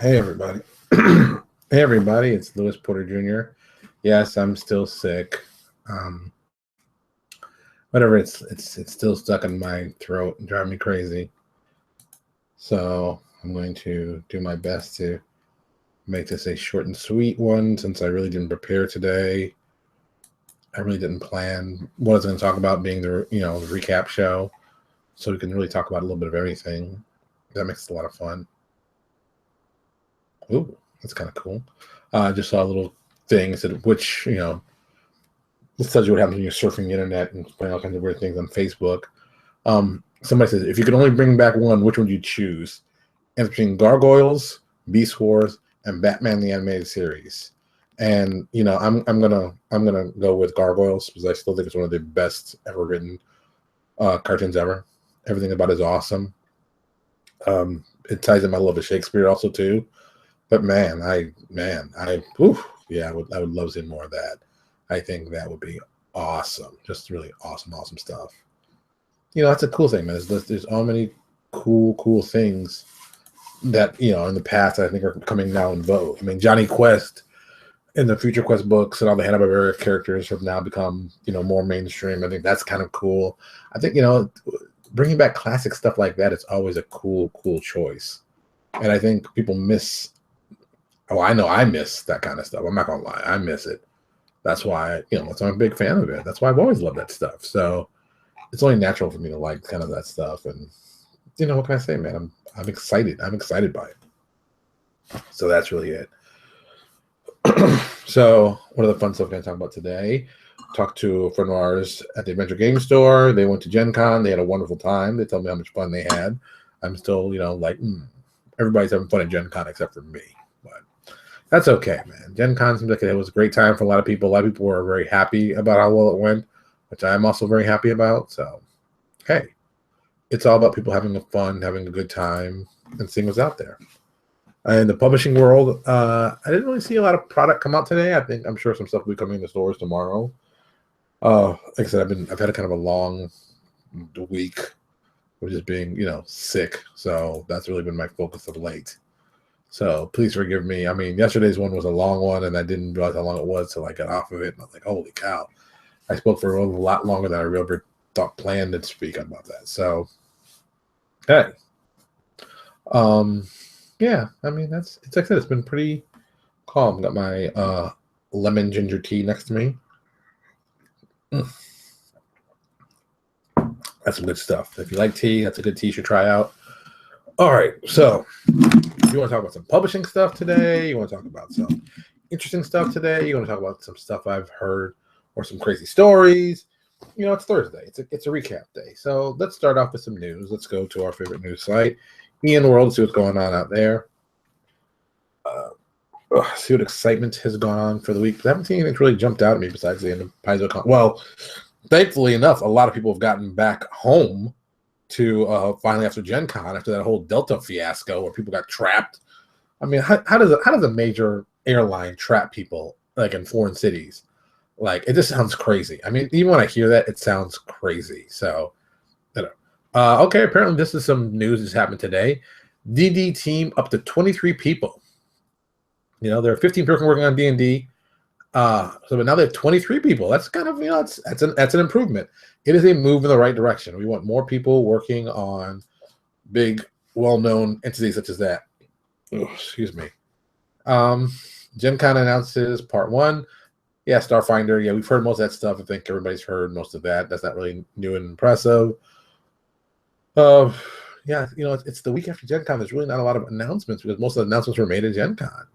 Hey everybody. Hey everybody, it's Lewis Porter Jr. Yes, I'm still sick. Um, Whatever, it's still stuck in my throat and driving me crazy. So I'm going to do my best to make this a short and sweet one since I really didn't prepare today. I really didn't plan what I was going to talk about being the the recap show. So we can really talk about a little bit of everything. That makes it a lot of fun. Ooh, that's kind of cool. I just saw a little thing that which, this tells you what happens when you're surfing the internet and playing all kinds of weird things on Facebook. Somebody says, if you could only bring back one, which one would you choose? And it's between Gargoyles, Beast Wars, and Batman the Animated Series. And I'm gonna go with Gargoyles because I still think it's one of the best ever written cartoons ever. Everything about it is awesome. It ties in my love of Shakespeare also too. But I would love to see more of that. I think that would be awesome. Just really awesome stuff. That's a cool thing, man. There's all many cool things that, in the past I think are coming now in vogue. I mean, Johnny Quest and the Future Quest books and all the Hanna-Barbera characters have now become, more mainstream. I think that's kind of cool. I think, bringing back classic stuff like that is always a cool choice. And I think people miss. Oh, I know I miss that kind of stuff. I'm not gonna lie, I miss it. That's why, that's why I'm a big fan of it. That's why I've always loved that stuff. So it's only natural for me to like kind of that stuff. And what can I say, man? I'm excited. I'm excited by it. So that's really it. So one of the fun stuff I'm gonna talk about today. Talked to a friend of ours at the Adventure Game Store. They went to Gen Con. They had a wonderful time. They told me how much fun they had. I'm still, everybody's having fun at Gen Con except for me. That's okay, man. Gen Con seems like it was a great time for a lot of people. A lot of people were very happy about how well it went, which I'm also very happy about. So, hey, it's all about people having fun, having a good time, and seeing what's out there. In the publishing world, I didn't really see a lot of product come out today. I'm sure some stuff will be coming in the stores tomorrow. Like I said, I've had a kind of a long week of just being, sick. So that's really been my focus of late. So please forgive me. I mean, yesterday's one was a long one, and I didn't realize how long it was till I got off of it. And I was like, holy cow. I spoke for a lot longer than I really planned to speak about that. So, hey. Yeah, I mean, it's like I said, it's been pretty calm. Got my lemon ginger tea next to me. That's some good stuff. If you like tea, that's a good tea you should try out. All right, so you want to talk about some publishing stuff today? You want to talk about some interesting stuff today? You want to talk about some stuff I've heard or some crazy stories? It's Thursday. It's a recap day. So let's start off with some news. Let's go to our favorite news site, Ian World, see what's going on out there. See what excitement has gone on for the week. I haven't seen anything really jumped out at me besides the end of PaizoCon. Well, thankfully enough, a lot of people have gotten back home to finally after Gen Con, after that whole Delta fiasco where people got trapped. I mean, how does a major airline trap people like in foreign cities? Like, it just sounds crazy. I mean, even when I hear that, it sounds crazy. So, okay, apparently this is some news that's happened today. DD team up to 23 people. There are 15 people working on D&D. But now they have 23 people. That's kind of, that's an improvement. It is a move in the right direction. We want more people working on big, well-known entities such as that. Oh, excuse me. Gen Con announces part 1. Yeah, Starfinder. Yeah, we've heard most of that stuff. I think everybody's heard most of that. That's not really new and impressive. Yeah, it's the week after Gen Con. There's really not a lot of announcements because most of the announcements were made at Gen Con,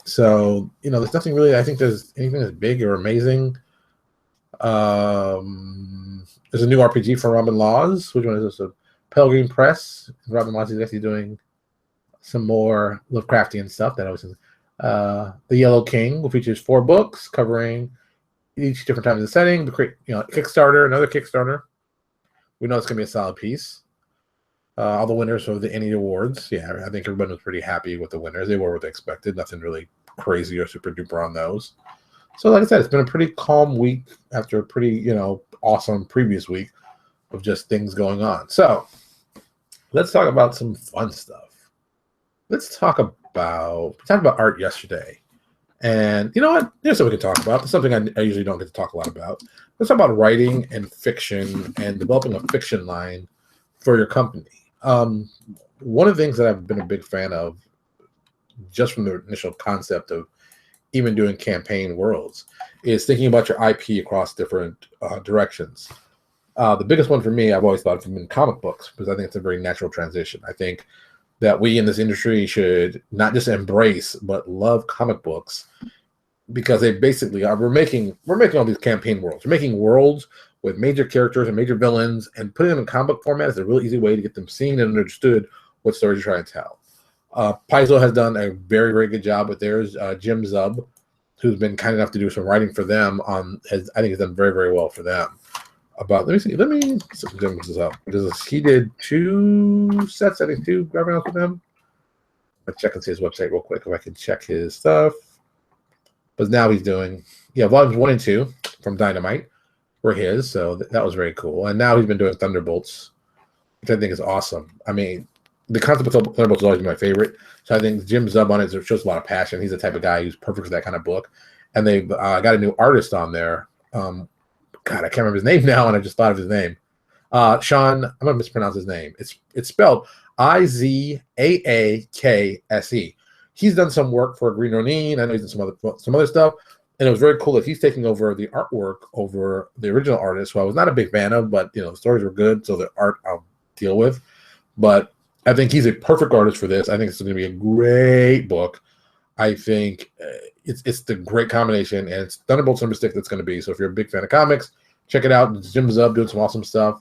So, there's nothing really, I think there's anything that's big or amazing. There's a new RPG for Robin Laws. Which one is this? A Pelgrane Press. Robin Laws is actually doing some more Lovecraftian stuff. That was The Yellow King, which features 4 books covering each different times of the setting. Kickstarter, another Kickstarter. We know it's going to be a solid piece. All the winners of the Annie Awards. Yeah, I think everybody was pretty happy with the winners. They were what they expected. Nothing really crazy or super duper on those. So like I said, it's been a pretty calm week after a pretty, awesome previous week of just things going on. So let's talk about some fun stuff. let's talk about art yesterday. And you know what? Here's something we can talk about. It's something I usually don't get to talk a lot about. Let's talk about writing and fiction and developing a fiction line for your company. One of the things that I've been a big fan of, just from the initial concept of even doing campaign worlds, is thinking about your IP across different directions. The biggest one for me, I've always thought, has been comic books, because I think it's a very natural transition. I think that we in this industry should not just embrace but love comic books, because they basically are. We're making all these campaign worlds. We're making worlds with major characters and major villains, and putting them in comic book format is a really easy way to get them seen and understood what stories you're trying to tell. Paizo has done a very, very good job with theirs. Jim Zub, who's been kind enough to do some writing for them, I think has done very, very well for them. Let me see Jim this up. He did 2 sets, I think 2 graphic novels with them. Let's check and see his website real quick if I can check his stuff. But now he's doing, volumes 1 and 2 from Dynamite were his, so that was very cool. And now he's been doing Thunderbolts, which I think is awesome. I mean, the concept of Thunderbolts has always been my favorite. So I think Jim Zub on it shows a lot of passion. He's the type of guy who's perfect for that kind of book. And they've got a new artist on there. God, I can't remember his name now, and I just thought of his name. Sean, I'm going to mispronounce his name. It's spelled Izaakse. He's done some work for Green Ronin. I know he's done some other stuff. And it was very cool that he's taking over the artwork over the original artist, who I was not a big fan of, but the stories were good, so the art I'll deal with. But I think he's a perfect artist for this. I think it's going to be a great book. I think it's the great combination, and it's Thunderbolts number 6 that's going to be. So if you're a big fan of comics, check it out. Jim Zub doing some awesome stuff.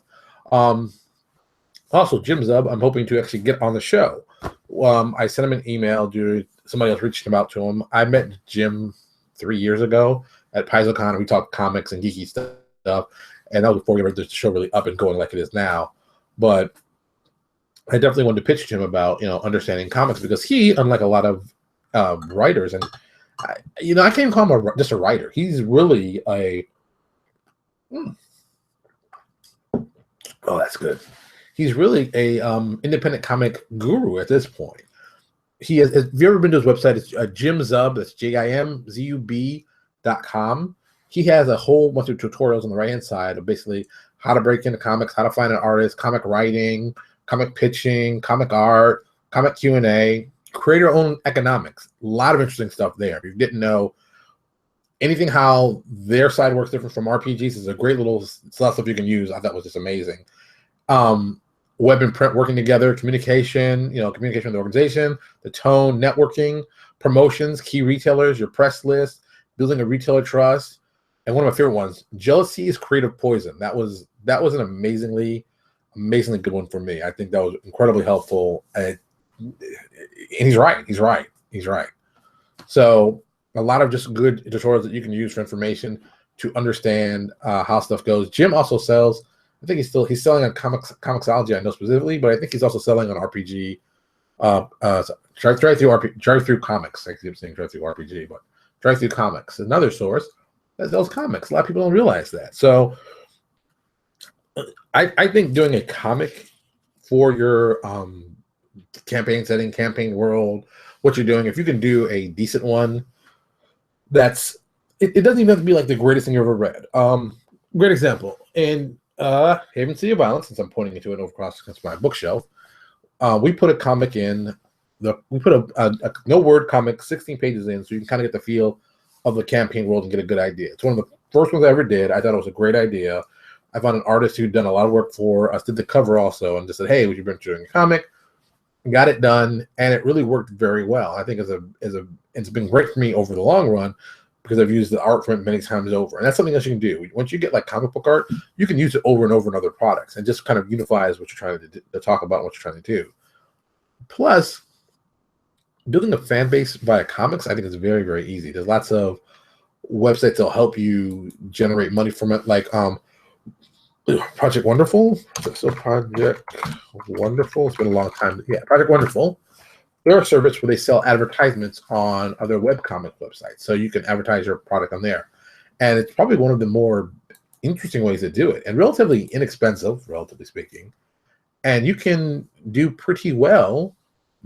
Also, Jim Zub, I'm hoping to actually get on the show. I sent him an email. Somebody else reached out to him. I met Jim 3 years ago at PaizoCon, and we talked comics and geeky stuff. And that was before we were the show really up and going like it is now. But I definitely wanted to pitch to him about understanding comics, because he, unlike a lot of writers, and I can't even call him just a writer. He's really that's good. He's really a independent comic guru at this point. He has. If you ever been to his website, it's Jim Zub. That's JIMZUB.com. He has a whole bunch of tutorials on the right hand side of basically how to break into comics, how to find an artist, comic writing, comic pitching, comic art, comic Q&A, creator-owned economics. A lot of interesting stuff there. If you didn't know anything how their side works different from RPGs, is a great little stuff you can use. I thought was just amazing. Web and print working together, communication, communication with the organization, the tone, networking, promotions, key retailers, your press list, building a retailer trust, and one of my favorite ones, jealousy is creative poison. That was an amazingly good one for me. I think that was incredibly helpful. And he's right. So a lot of just good tutorials that you can use for information to understand how stuff goes. Jim also sells. I think he's selling on Comixology, I know specifically, but I think he's also selling on RPG. Drive-through comics. I keep saying drive-through RPG, but drive-through comics, another source that sells comics. A lot of people don't realize that. So I think doing a comic for your campaign setting, campaign world, what you're doing, if you can do a decent one, it doesn't even have to be like the greatest thing you ever read. Great example. In Haven City of Violence, since I'm pointing into it over across my bookshelf, we put a comic in. We put a no-word comic, 16 pages in, so you can kind of get the feel of the campaign world and get a good idea. It's one of the first ones I ever did. I thought it was a great idea. I found an artist who'd done a lot of work for us, did the cover also, and just said, "Hey, would you be interested in a comic?" Got it done, and it really worked very well. I think it's been great for me over the long run, because I've used the art from it many times over. And that's something else you can do. Once you get like comic book art, you can use it over and over in other products, and just kind of unifies what you're trying to talk about and what you're trying to do. Plus, building a fan base via comics, I think is very, very easy. There's lots of websites that'll help you generate money from it, like Project Wonderful. So Project Wonderful. It's been a long time. Yeah, Project Wonderful. They're a service where they sell advertisements on other webcomic websites. So you can advertise your product on there. And it's probably one of the more interesting ways to do it, and relatively inexpensive, relatively speaking. And you can do pretty well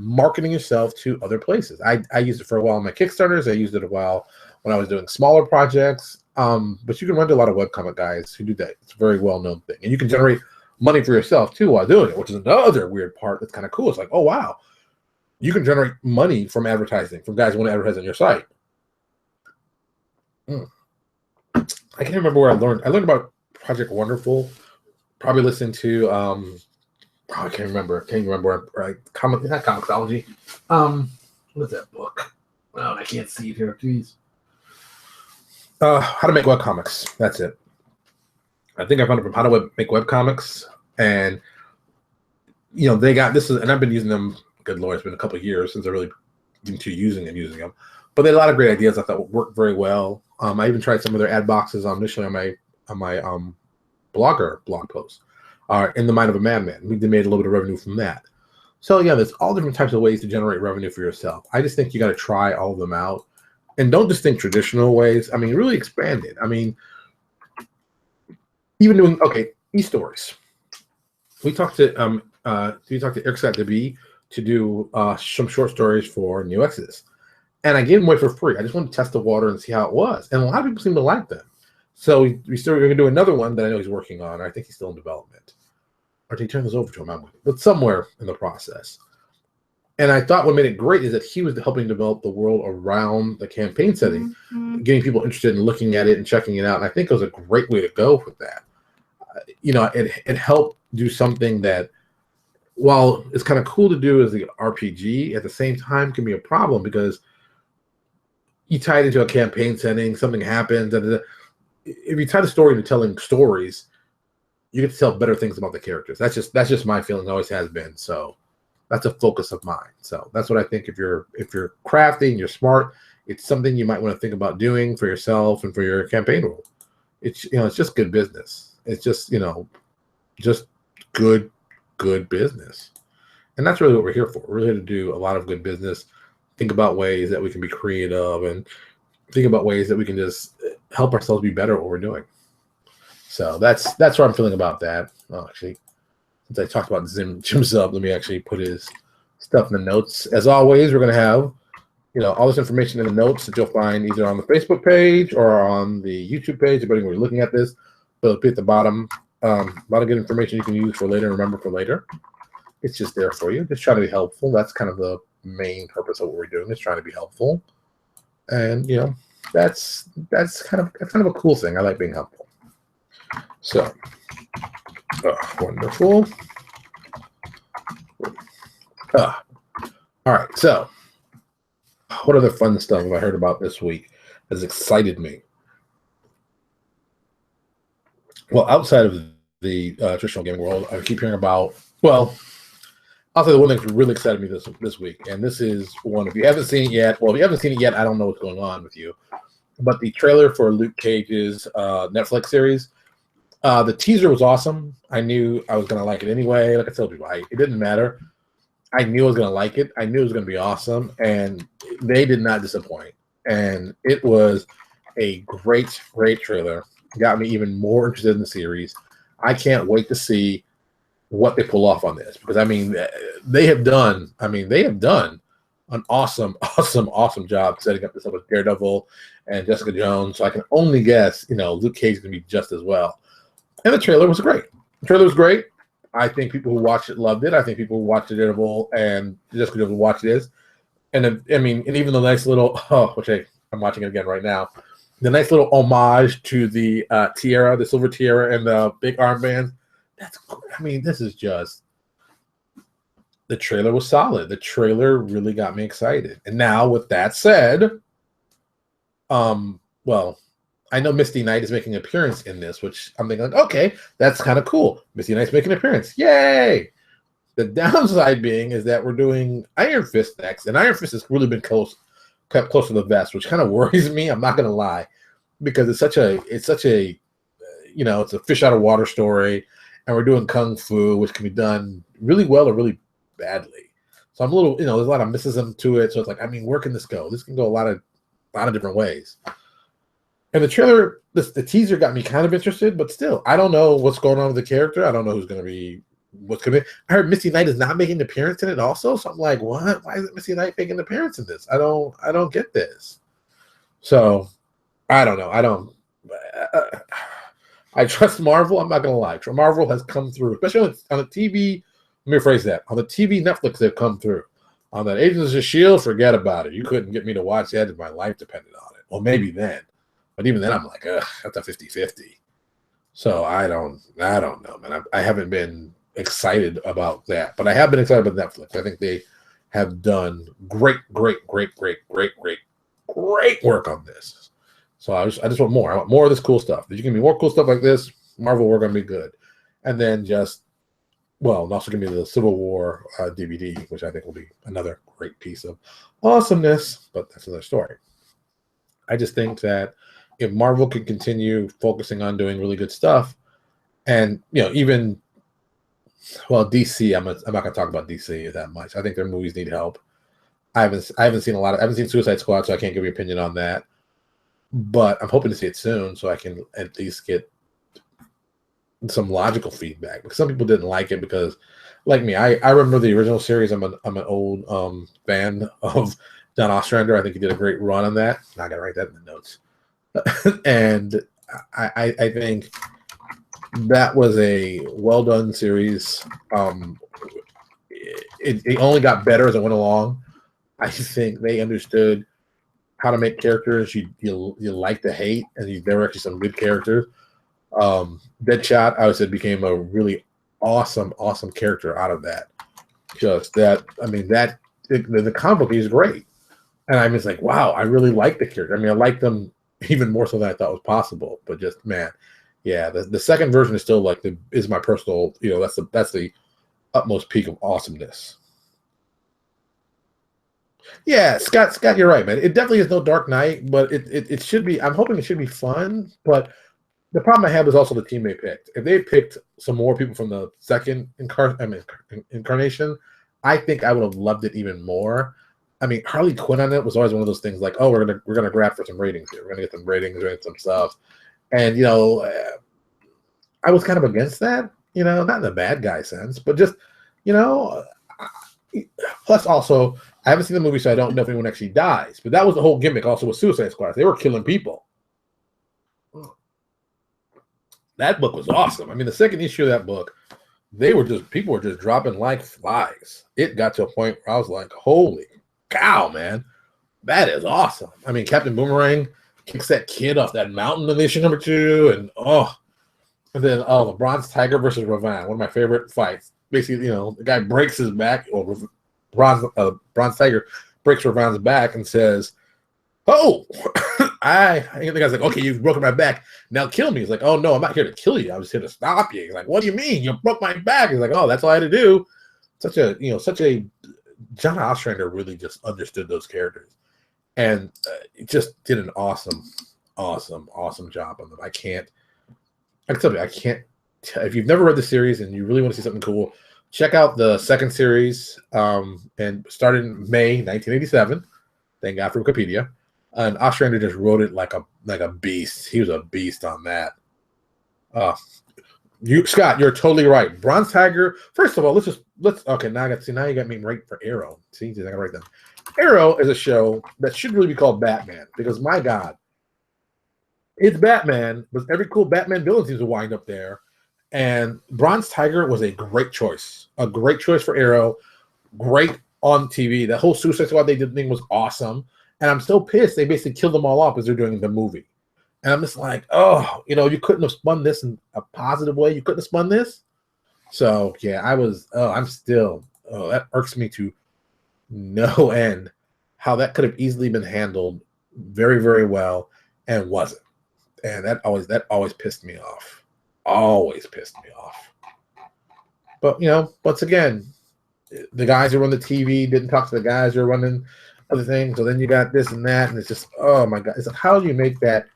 marketing yourself to other places. I used it for a while on my Kickstarters. I used it a while when I was doing smaller projects. But you can run to a lot of webcomic guys who do that. It's a very well-known thing. And you can generate money for yourself too while doing it, which is another weird part that's kind of cool. It's like, oh, wow. You can generate money from advertising, from guys who want to advertise on your site. I can't remember where I learned. I learned about Project Wonderful. Probably listened to I can't remember. Right? Not Comixology. What's that book? Oh, I can't see it here. Jeez. How to Make Webcomics. That's it. I think I found it from How to Make Webcomics, and they got this and I've been using them. Good Lord, it's been a couple of years since I really into using them. But they had a lot of great ideas I thought would work very well. I even tried some of their ad boxes initially on my blogger blog post. In the Mind of a Madman. We made a little bit of revenue from that. So yeah, there's all different types of ways to generate revenue for yourself. I just think you got to try all of them out, and don't just think traditional ways. I mean, really expand it. I mean, even doing e-stories. We talked to Eric Scott DeBee to do some short stories for New Exodus, and I gave them away for free. I just wanted to test the water and see how it was, and a lot of people seem to like them. So we started going to do another one that I know he's working on. I think he's still in development. Or did he turn this over to him? But somewhere in the process. And I thought what made it great is that he was helping develop the world around the campaign setting, getting people interested in looking at it and checking it out. And I think it was a great way to go with that. It helped do something that, while it's kind of cool to do as the RPG, at the same time can be a problem because you tie it into a campaign setting, something happens, if you tie the story into telling stories, you get to tell better things about the characters. That's just my feeling. Always has been. So that's a focus of mine. So that's what I think. If you're crafting, you're smart. It's something you might want to think about doing for yourself and for your campaign role. It's it's just good business. It's just just good business, and that's really what we're here for. We're here to do a lot of good business. Think about ways that we can be creative and think about ways that we can just help ourselves be better at what we're doing. So that's what I'm feeling about that. Oh, actually, since I talked about Jim Zub, let me actually put his stuff in the notes. As always, we're going to have all this information in the notes that you'll find either on the Facebook page or on the YouTube page, depending on where you're looking at this. But it'll be at the bottom. A lot of good information you can use for later and remember for later. It's just there for you. Just trying to be helpful. That's kind of the main purpose of what we're doing, is trying to be helpful. And that's kind of a cool thing. I like being helpful. So, wonderful. All right. So, what other fun stuff have I heard about this week has excited me? Well, outside of the traditional gaming world, I keep hearing about. Well, I'll say the one thing that really excited me this week, and this is one. If you haven't seen it yet, I don't know what's going on with you. But the trailer for Luke Cage's Netflix series, the teaser was awesome. I knew I was going to like it anyway. Like I told people, it didn't matter. I knew I was going to like it. I knew it was going to be awesome, and they did not disappoint. And it was a great trailer. Got me even more interested in the series. I can't wait to see what they pull off on this, because they have done an awesome job setting up this up with Daredevil and Jessica Jones. So I can only guess, Luke Cage is going to be just as well. And the trailer was great. I think people who watched it loved it. I think people who watched Daredevil and Jessica Jones watched this. And and even the nice little, which I'm watching it again right now, the nice little homage to the tiara, the silver tiara and the big armband. This is just, the trailer was solid. The trailer really got me excited. And now, with that said, I know Misty Knight is making an appearance in this, which I'm thinking, okay, that's kind of cool. Misty Knight's making an appearance. Yay! The downside being is that we're doing Iron Fist next, and Iron Fist has really been kept close to the vest, which kind of worries me. I'm not going to lie, because it's such a it's a fish out of water story, and we're doing kung fu, which can be done really well or really badly. So I'm a little, there's a lot of mysticism to it. So it's like, where can this go? This can go a lot of different ways. And the trailer, the teaser got me kind of interested, but still, I don't know what's going on with the character. I don't know who's going to be what's gonna be. I heard Misty Knight is not making an appearance in it also, so I'm like, what? Why isn't Misty Knight making an appearance in this? I don't get this. So I don't know. I trust Marvel. I'm not gonna lie. Marvel has come through, especially on the TV. Let me rephrase that. On the TV, Netflix, they've come through. On that Agents of S.H.I.E.L.D., forget about it. You couldn't get me to watch that if my life depended on it. Well, maybe then. But even then, I'm like, ugh, that's a 50-50. So I don't know, man. I haven't been excited about that. But I have been excited about Netflix. I think they have done great work on this. So I just want more. I want more of this cool stuff. If you give me more cool stuff like this, Marvel, we're going to be good. And then and also give me the Civil War DVD, which I think will be another great piece of awesomeness. But that's another story. I just think that if Marvel can continue focusing on doing really good stuff, and even DC, I'm not going to talk about DC that much. I think their movies need help. I haven't seen Suicide Squad, so I can't give you an opinion on that. But I'm hoping to see it soon, so I can at least get some logical feedback. Because some people didn't like it because, like me, I remember the original series. I'm an old fan of John Ostrander. I think he did a great run on that. I got to write that in the notes. And I think that was a well done series. It only got better as it went along. I think they understood how to make characters you like to hate, and there were actually some good characters. Deadshot, I would say, became a really awesome character out of that. Just that, I mean, the comic book is great, and I'm just like, wow, I really like the character. I mean, I like them even more so than I thought was possible. But just, man, yeah, the second version is still like is my personal, that's the utmost peak of awesomeness. Yeah, Scott, you're right, man. It definitely is no Dark Knight, but it should be. I'm hoping it should be fun. But the problem I have is also the team they picked. If they picked some more people from the second incarnation, I think I would have loved it even more. I mean, Harley Quinn on it was always one of those things like, oh, we're gonna grab for some ratings here. We're gonna get some ratings, we're gonna get some stuff, and I was kind of against that. Not in the bad guy sense, but just plus also. I haven't seen the movie, so I don't know if anyone actually dies. But that was the whole gimmick also with Suicide Squad. They were killing people. That book was awesome. I mean, the second issue of that book, people were just dropping like flies. It got to a point where I was like, holy cow, man. That is awesome. I mean, Captain Boomerang kicks that kid off that mountain in issue number 2, and then the Bronze Tiger versus Ravana, one of my favorite fights. Basically, the guy breaks his back, or Bronze Tiger breaks Ravana's back and says, "Oh, I think the guy's like, okay, you've broken my back. Now kill me." He's like, "Oh no, I'm not here to kill you. I was here to stop you." He's like, "What do you mean? You broke my back?" He's like, "Oh, that's all I had to do." Such a John Ostrander really just understood those characters, and just did an awesome job on them. I can tell you, I can't. If you've never read the series and you really want to see something cool, check out the second series, and started in May 1987. Thank God for Wikipedia. And Ostrander just wrote it like a beast. He was a beast on that. Scott, you're totally right. Bronze Tiger. First of all, let's. Okay, now you got me right for Arrow. See, I got to write them. Arrow is a show that should really be called Batman, because my God, it's Batman, but every cool Batman villain seems to wind up there. And Bronze Tiger was a great choice. A great choice for Arrow. Great on TV. The whole Suicide Squad they did thing was awesome. And I'm still pissed they basically killed them all off as they're doing the movie. And I'm just like, oh, you couldn't have spun this in a positive way. You couldn't have spun this. So, yeah, that irks me to no end how that could have easily been handled very, very well and wasn't. And that always pissed me off. Always pissed me off. But, once again, the guys who run the TV didn't talk to the guys who are running other things. So then you got this and that, and it's just, oh my God. It's like, how do you make that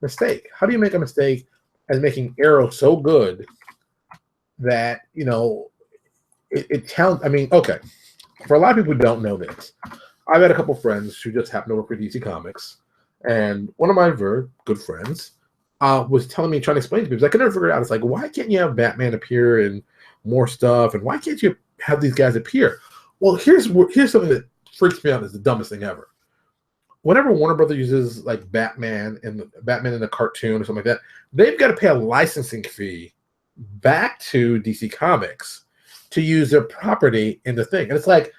mistake? How do you make a mistake as making Arrow so good that, it tells, I mean, okay. For a lot of people who don't know this, I've had a couple friends who just happen to work for DC Comics, and one of my very good friends was telling me, trying to explain to me, because I could never figure it out. It's like, why can't you have Batman appear in more stuff, and why can't you have these guys appear? Well, here's something that freaks me out. Is the dumbest thing ever. Whenever Warner Brothers uses like Batman in the cartoon or something like that, they've got to pay a licensing fee back to DC Comics to use their property in the thing. And it's like,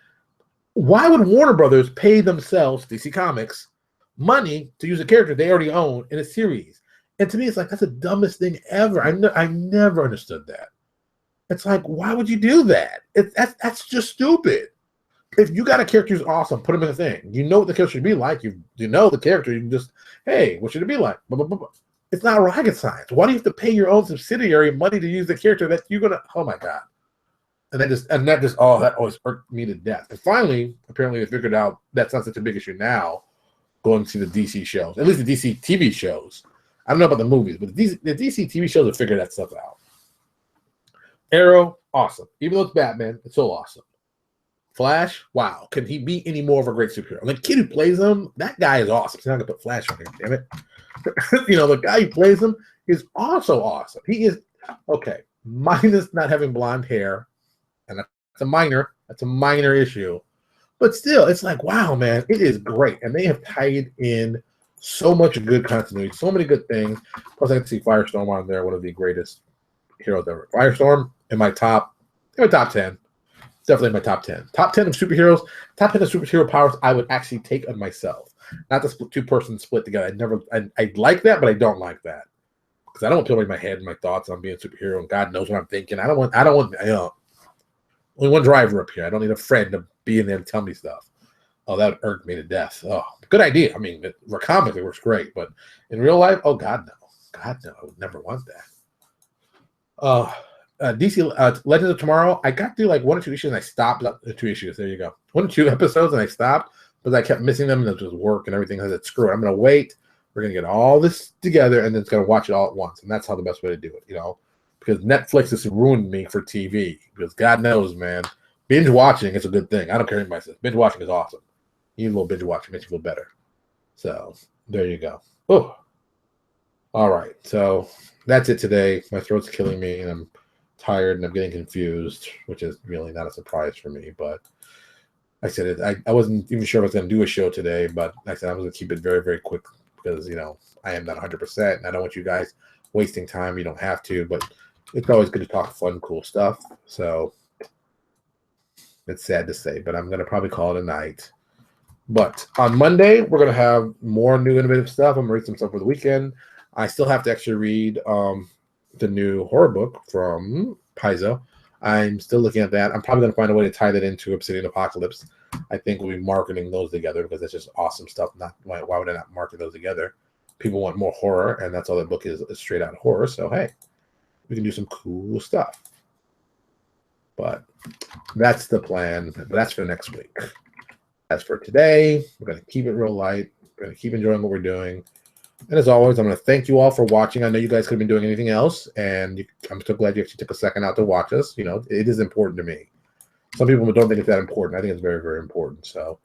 why would Warner Brothers pay themselves, DC Comics, money to use a character they already own in a series? And to me, it's like, that's the dumbest thing ever. I never understood that. It's like, why would you do that? That's just stupid. If you got a character who's awesome, put him in the thing. You know what the character should be like. You know the character. You can just, hey, what should it be like? Blah, blah, blah, blah. It's not rocket science. Why do you have to pay your own subsidiary money to use the character that you're gonna? Oh my god! That always irked me to death. And finally, apparently, they figured out that's not such a big issue now. Going to see the DC shows, at least the DC TV shows. I don't know about the movies, but the DC TV shows have figured that stuff out. Arrow, awesome. Even though it's Batman, it's so awesome. Flash, wow. Can he be any more of a great superhero? And the kid who plays him, that guy is awesome. He's not going to put Flash on here, damn it. The guy who plays him is also awesome. He is, okay, minus not having blonde hair, and that's a minor issue. But still, it's like, wow, man, it is great. And they have tied in so much good continuity, so many good things. Plus, I can see Firestorm on there, one of the greatest heroes ever. Firestorm in my top 10. Definitely my top 10. Top 10 of superheroes, top 10 of superhero powers I would actually take on myself. Not the two-person split together. I like that, but I don't like that. Because I don't want people in my head and my thoughts on being a superhero, and God knows what I'm thinking. I don't want only one driver up here. I don't need a friend to be in there and tell me stuff. Oh, that irked me to death. Oh, good idea. I mean, for comics, it works great, but in real life, oh, God, no. God, no. I would never want that. DC Legends of Tomorrow, I got through like 1 or 2 issues and I stopped. 2 issues, there you go. 1 or 2 episodes and I stopped because I kept missing them and it was work and everything. I said, screw it, I'm going to wait. We're going to get all this together and then it's going to watch it all at once. And that's how the best way to do it, because Netflix has ruined me for TV. Because God knows, man, binge watching is a good thing. I don't care what anybody says. Binge watching is awesome. You need a little binge watching, makes you feel better. So there you go. Oh, all right. So that's it today. My throat's killing me and I'm tired and I'm getting confused, which is really not a surprise for me. But I said it. I wasn't even sure I was going to do a show today, but I said I was going to keep it very, very quick because I am not 100%, and I don't want you guys wasting time. You don't have to, but it's always good to talk fun, cool stuff. So it's sad to say, but I'm going to probably call it a night. But on Monday, we're going to have more new innovative stuff. I'm going to read some stuff for the weekend. I still have to actually read the new horror book from Paizo. I'm still looking at that. I'm probably going to find a way to tie that into Obsidian Apocalypse. I think we'll be marketing those together because that's just awesome stuff. Why would I not market those together? People want more horror, and that's all that book is straight out horror. So, hey, we can do some cool stuff. But that's the plan. But that's for next week. As for today, we're going to keep it real light. We're going to keep enjoying what we're doing. And as always, I'm going to thank you all for watching. I know you guys could have been doing anything else, and I'm so glad you actually took a second out to watch us. It is important to me. Some people don't think it's that important. I think it's very, very important. So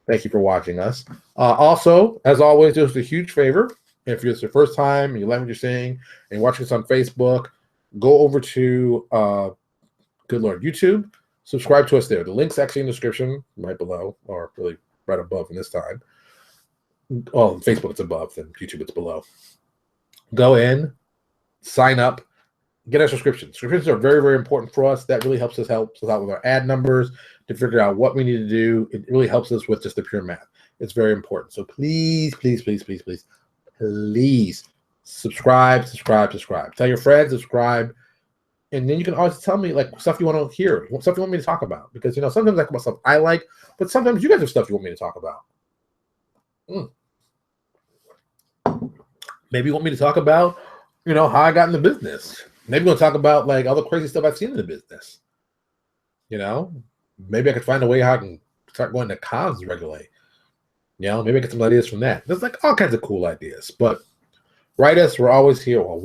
thank you for watching us. Also, as always, do us a huge favor. If it's your first time and you like what you're seeing and you're watching us on Facebook, go over to, good Lord, YouTube. Subscribe to us there. The link's actually in the description right below, or really right above in this time. Oh, on Facebook it's above, and YouTube it's below. Go in, sign up, get our subscriptions. Subscriptions are very, very important for us. That really helps us out with our ad numbers to figure out what we need to do. It really helps us with just the pure math. It's very important. So please, please, please, please, please, please subscribe. Tell your friends, subscribe. And then you can always tell me like stuff you want to hear, stuff you want me to talk about. Because sometimes I talk about stuff I like, but sometimes you guys have stuff you want me to talk about. Maybe you want me to talk about, how I got in the business. Maybe we'll talk about like all the crazy stuff I've seen in the business. Maybe I could find a way how I can start going to cons regularly. Maybe I get some ideas from that. There's like all kinds of cool ideas. But write us. We're always here. Well,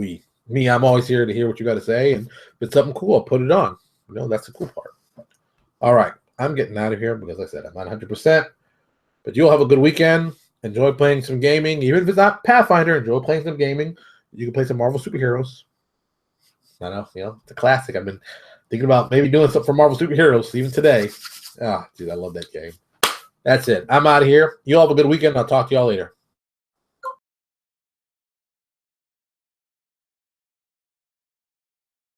I'm always here to hear what you got to say. And if it's something cool, I'll put it on. That's the cool part. All right. I'm getting out of here because like I said, I'm not 100%. But you'll have a good weekend. Enjoy playing some gaming. Even if it's not Pathfinder, enjoy playing some gaming. You can play some Marvel superheroes. I know, it's a classic. Thinking about maybe doing something for Marvel Superheroes even today. Ah, dude, I love that game. That's it. I'm out of here. You all have a good weekend. I'll talk to y'all later.